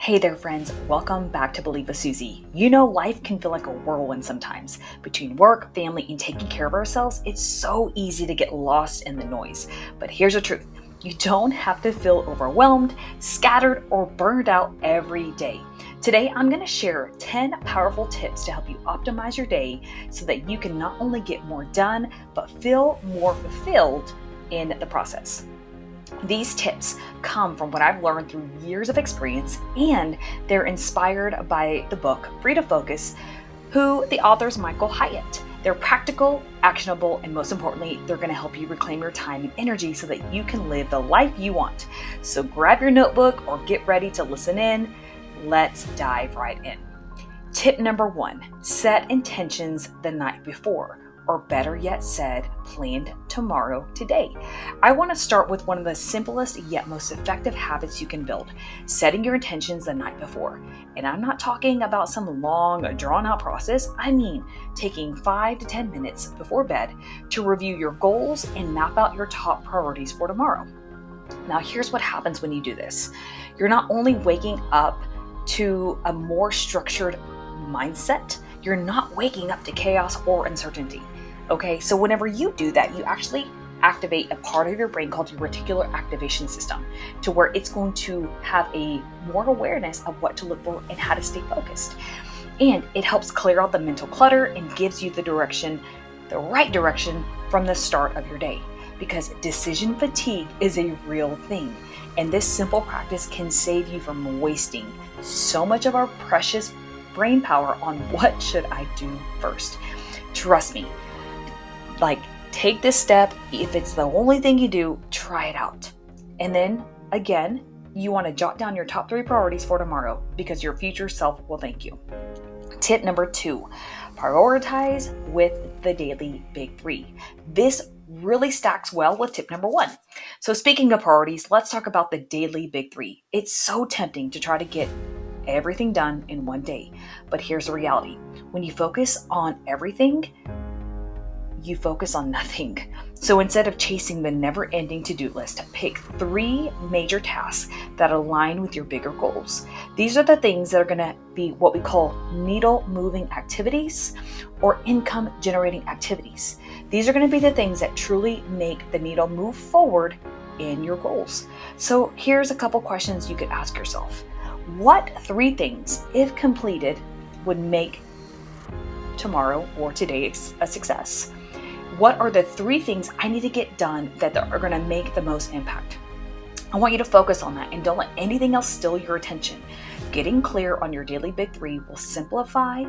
Hey there, friends. Welcome back to Believe with Susie. You know, life can feel like a whirlwind sometimes. Between work, family, and taking care of ourselves, it's so easy to get lost in the noise. But here's the truth. You don't have to feel overwhelmed, scattered, or burned out every day. Today, I'm going to share 10 powerful tips to help you optimize your day so that you can not only get more done, but feel more fulfilled in the process. These tips come from what I've learned through years of experience, and they're inspired by the book Free to Focus, who the author is Michael Hyatt. They're practical, actionable, and most importantly, they're going to help you reclaim your time and energy so that you can live the life you want. So grab your notebook or get ready to listen in. Let's dive right in. Tip number 1, set intentions the night before. Or better yet said, planned tomorrow today. I want to start with one of the simplest yet most effective habits you can build, setting your intentions the night before. And I'm not talking about some long, drawn-out process. I mean taking 5 to 10 minutes before bed to review your goals and map out your top priorities for tomorrow. Now, here's what happens when you do this. You're not only waking up to a more structured mindset, you're not waking up to chaos or uncertainty. Okay, so whenever you do that, you actually activate a part of your brain called your reticular activation system, to where it's going to have a more awareness of what to look for and how to stay focused. And it helps clear out the mental clutter and gives you the right direction from the start of your day. Because decision fatigue is a real thing. And this simple practice can save you from wasting so much of our precious brain power on what should I do first. Trust me, take this step. If it's the only thing you do, try it out. And then again, you want to jot down your top 3 priorities for tomorrow because your future self will thank you. Tip number 2, prioritize with the daily big 3. This really stacks well with tip number 1. So speaking of priorities, let's talk about the daily big 3. It's so tempting to try to get everything done in one day. But here's the reality. When you focus on everything, you focus on nothing. So instead of chasing the never-ending to-do list, pick 3 major tasks that align with your bigger goals. These are the things that are going to be what we call needle-moving activities or income-generating activities. These are going to be the things that truly make the needle move forward in your goals. So here's a couple questions you could ask yourself. What 3 things, if completed, would make tomorrow or today a success? What are the 3 things I need to get done that are going to make the most impact? I want you to focus on that and don't let anything else steal your attention. Getting clear on your daily big 3 will simplify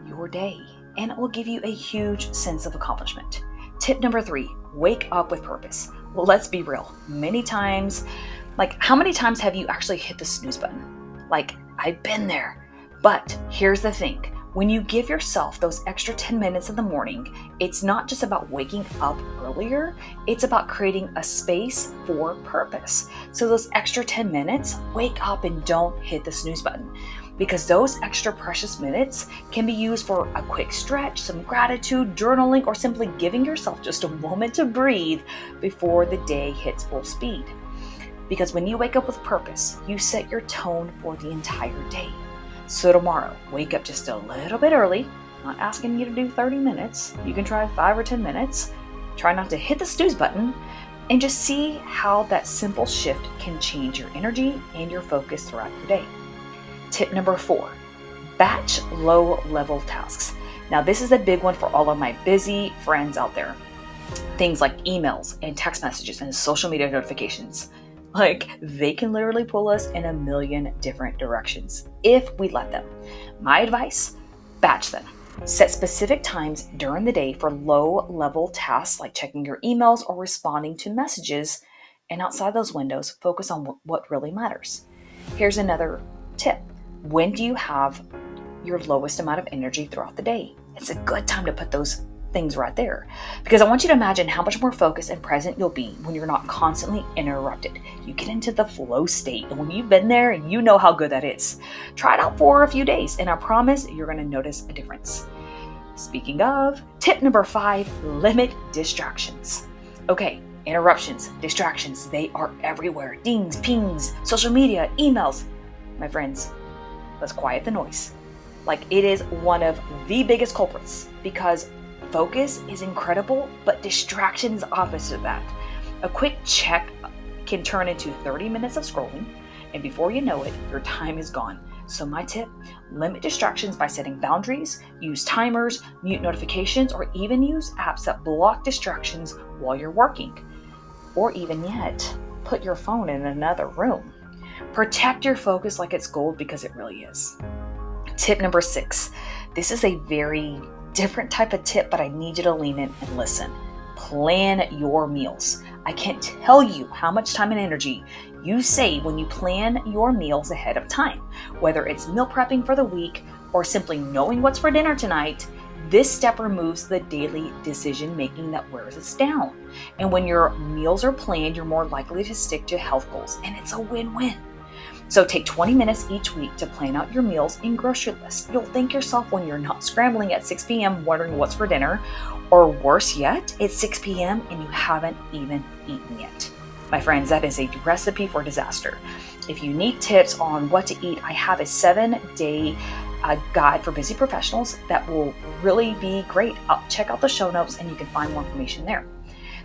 your day, and it will give you a huge sense of accomplishment. Tip number 3, wake up with purpose. Well, let's be real. How many times have you actually hit the snooze button? I've been there. But here's the thing. When you give yourself those extra 10 minutes in the morning, it's not just about waking up earlier, it's about creating a space for purpose. So those extra 10 minutes, wake up and don't hit the snooze button. Because those extra precious minutes can be used for a quick stretch, some gratitude, journaling, or simply giving yourself just a moment to breathe before the day hits full speed. Because when you wake up with purpose, you set your tone for the entire day. So tomorrow, wake up just a little bit early. Not asking you to do 30 minutes. You can try 5 or 10 minutes. Try not to hit the snooze button and just see how that simple shift can change your energy and your focus throughout your day. Tip number 4, batch low-level tasks. Now, this is a big one for all of my busy friends out there. Things like emails and text messages and social media notifications. They can literally pull us in a million different directions if we let them. My advice, batch them. Set specific times during the day for low-level tasks like checking your emails or responding to messages. And outside those windows, focus on what really matters. Here's another tip. When do you have your lowest amount of energy throughout the day? It's a good time to put those things right there, because I want you to imagine how much more focused and present you'll be when you're not constantly interrupted. You get into the flow state, and when you've been there, you know how good that is. Try it out for a few days, and I promise you're going to notice a difference. Speaking of, tip number 5, limit distractions. Okay, interruptions, distractions, they are everywhere. Dings, pings, social media, emails. My friends, let's quiet the noise. Like, it is one of the biggest culprits because focus is incredible, but distraction is opposite of that. A quick check can turn into 30 minutes of scrolling, and before you know it, your time is gone. So my tip, limit distractions by setting boundaries, use timers, mute notifications, or even use apps that block distractions while you're working. Or even yet, put your phone in another room. Protect your focus like it's gold, because it really is. Tip number 6. This is a very different type of tip, but I need you to lean in and listen. Plan your meals. I can't tell you how much time and energy you save when you plan your meals ahead of time. Whether it's meal prepping for the week or simply knowing what's for dinner tonight, this step removes the daily decision making that wears us down. And when your meals are planned, you're more likely to stick to health goals, and it's a win-win. So take 20 minutes each week to plan out your meals and grocery list. You'll thank yourself when you're not scrambling at 6 p.m. wondering what's for dinner, or worse yet, it's 6 p.m. and you haven't even eaten yet. My friends, that is a recipe for disaster. If you need tips on what to eat, I have a 7-day guide for busy professionals that will really be great. Check out the show notes and you can find more information there.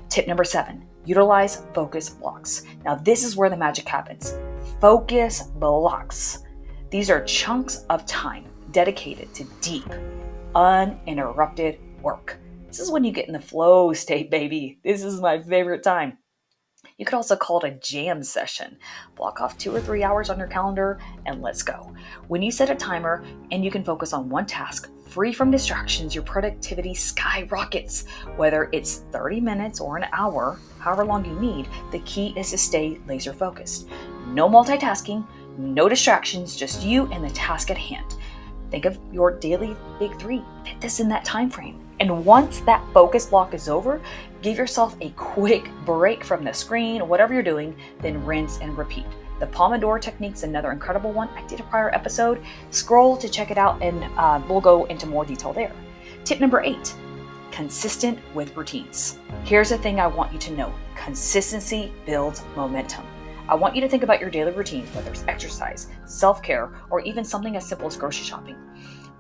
Tip number 7, utilize focus blocks. Now, this is where the magic happens. Focus blocks. These are chunks of time dedicated to deep, uninterrupted work. This is when you get in the flow state, baby. This is my favorite time. You could also call it a jam session. Block off 2 or 3 hours on your calendar and let's go. When you set a timer and you can focus on one task, free from distractions, your productivity skyrockets. Whether it's 30 minutes or an hour, however long you need, the key is to stay laser focused. No multitasking, no distractions, just you and the task at hand. Think of your daily big 3. Fit this in that time frame. And once that focus block is over, give yourself a quick break from the screen, whatever you're doing, then rinse and repeat. The Pomodoro technique's another incredible one. I did a prior episode. Scroll to check it out, and we'll go into more detail there. Tip number 8, consistent with routines. Here's the thing I want you to know. Consistency builds momentum. I want you to think about your daily routines, whether it's exercise, self-care, or even something as simple as grocery shopping.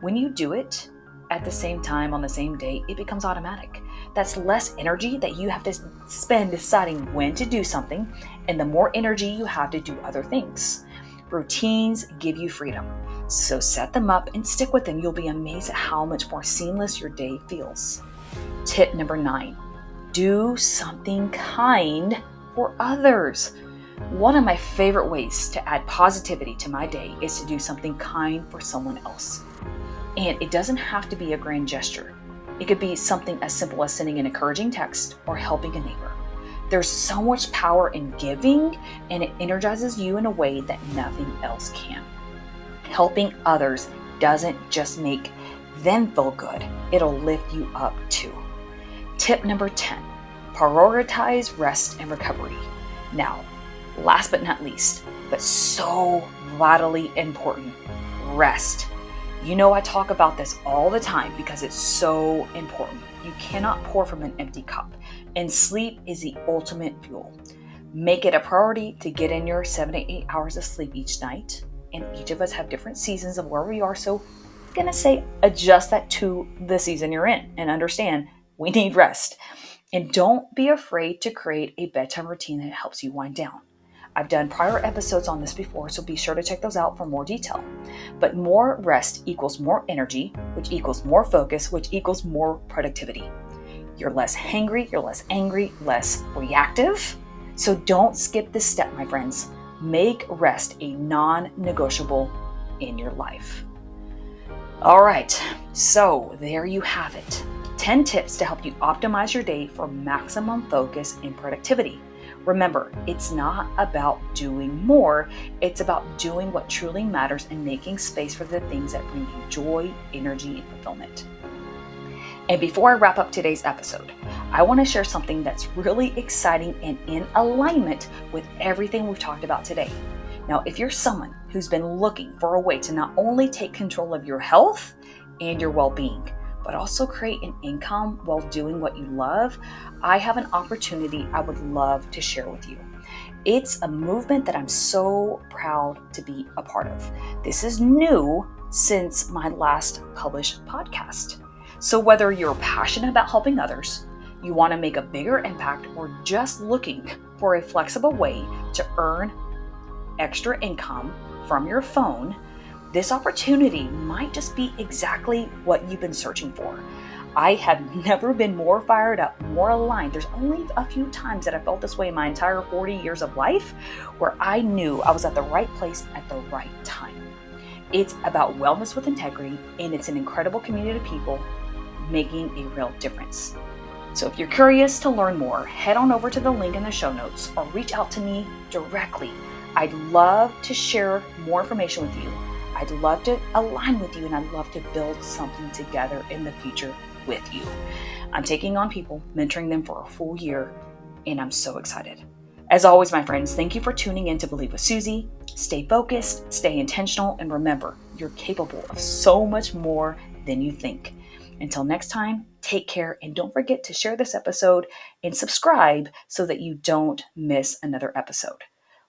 When you do it at the same time on the same day, it becomes automatic. That's less energy that you have to spend deciding when to do something, and the more energy you have to do other things. Routines give you freedom, so set them up and stick with them. You'll be amazed at how much more seamless your day feels. Tip number 9, do something kind for others. One of my favorite ways to add positivity to my day is to do something kind for someone else. And it doesn't have to be a grand gesture. It could be something as simple as sending an encouraging text or helping a neighbor. There's so much power in giving, and it energizes you in a way that nothing else can. Helping others doesn't just make them feel good, it'll lift you up too. Tip number 10, prioritize rest and recovery. Now, last but not least, but so vitally important, rest. You know I talk about this all the time because it's so important. You cannot pour from an empty cup, and sleep is the ultimate fuel. Make it a priority to get in your 7 to 8 hours of sleep each night, and each of us have different seasons of where we are, so I'm gonna say adjust that to the season you're in and understand we need rest. And don't be afraid to create a bedtime routine that helps you wind down. I've done prior episodes on this before, so be sure to check those out for more detail. But more rest equals more energy, which equals more focus, which equals more productivity. You're less hangry, you're less angry, less reactive. So don't skip this step, my friends. Make rest a non-negotiable in your life. All right, so there you have it. 10 tips to help you optimize your day for maximum focus and productivity. Remember, it's not about doing more, it's about doing what truly matters and making space for the things that bring you joy, energy, and fulfillment. And before I wrap up today's episode, I want to share something that's really exciting and in alignment with everything we've talked about today. Now, if you're someone who's been looking for a way to not only take control of your health and your well-being, but also create an income while doing what you love, I have an opportunity I would love to share with you. It's a movement that I'm so proud to be a part of. This is new since my last published podcast. So whether you're passionate about helping others, you want to make a bigger impact, or just looking for a flexible way to earn extra income from your phone, this opportunity might just be exactly what you've been searching for. I have never been more fired up, more aligned. There's only a few times that I felt this way in my entire 40 years of life where I knew I was at the right place at the right time. It's about wellness with integrity, and it's an incredible community of people making a real difference. So if you're curious to learn more, head on over to the link in the show notes or reach out to me directly. I'd love to share more information with you. I'd love to align with you, and I'd love to build something together in the future with you. I'm taking on people, mentoring them for a full year, and I'm so excited. As always, my friends, thank you for tuning in to Believe with Susie. Stay focused, stay intentional, and remember, you're capable of so much more than you think. Until next time, take care, and don't forget to share this episode and subscribe so that you don't miss another episode.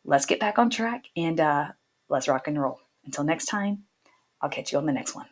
Let's get back on track, and let's rock and roll. Until next time, I'll catch you on the next one.